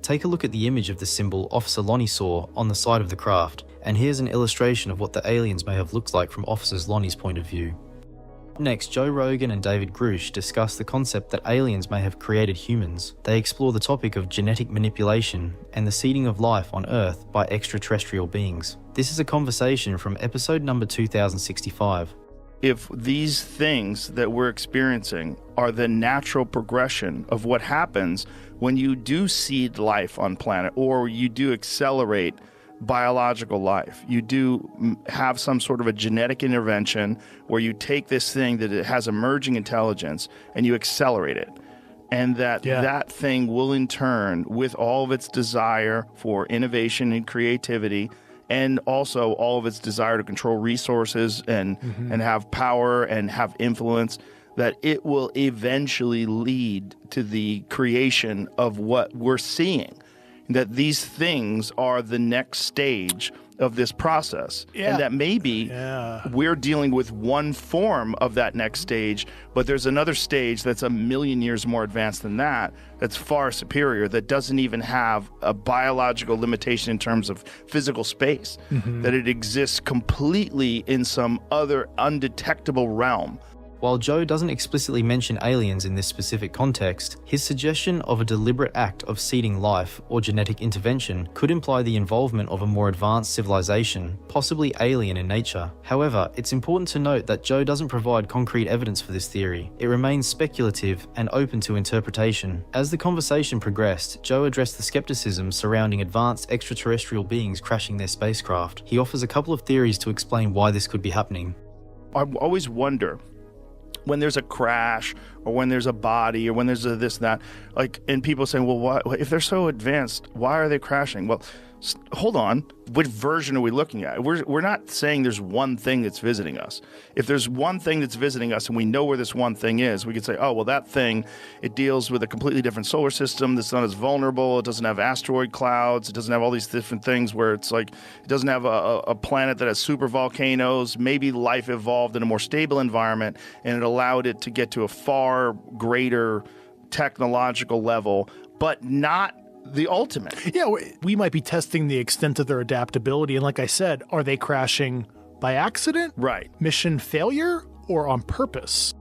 Take a look at the image of the symbol Officer Lonnie saw on the side of the craft, and here's an illustration of what the aliens may have looked like from Officer Lonnie's point of view. Next, Joe Rogan and David Grush discuss the concept that aliens may have created humans. They explore the topic of genetic manipulation and the seeding of life on Earth by extraterrestrial beings. This is a conversation from episode number 2065. If these things that we're experiencing are the natural progression of what happens when you do seed life on planet, or you do accelerate biological life, you do have some sort of a genetic intervention where you take this thing that it has emerging intelligence and you accelerate it, and that thing will in turn, with all of its desire for innovation and creativity, and also all of its desire to control resources and have power and have influence, that it will eventually lead to the creation of what we're seeing. That these things are the next stage of this process. Yeah. And that maybe we're dealing with one form of that next stage, but there's another stage that's a million years more advanced than that, that's far superior, that doesn't even have a biological limitation in terms of physical space, that it exists completely in some other undetectable realm. While Joe doesn't explicitly mention aliens in this specific context, his suggestion of a deliberate act of seeding life or genetic intervention could imply the involvement of a more advanced civilization, possibly alien in nature. However, it's important to note that Joe doesn't provide concrete evidence for this theory. It remains speculative and open to interpretation. As the conversation progressed, Joe addressed the skepticism surrounding advanced extraterrestrial beings crashing their spacecraft. He offers a couple of theories to explain why this could be happening. I always wonder, when there's a crash or when there's a body or when there's a this and that, like, and people saying, well, why, if they're so advanced, why are they crashing? Well, hold on. Which version are we looking at? We're not saying there's one thing that's visiting us. If there's one thing that's visiting us and we know where this one thing is, we could say, oh, well, that thing, it deals with a completely different solar system that's not as vulnerable. It doesn't have asteroid clouds. It doesn't have all these different things where it's like, it doesn't have a planet that has super volcanoes. Maybe life evolved in a more stable environment and it allowed it to get to a far greater technological level, but not the ultimate. Yeah, we might be testing the extent of their adaptability. And like I said, are they crashing by accident? Right. Mission failure? Or on purpose?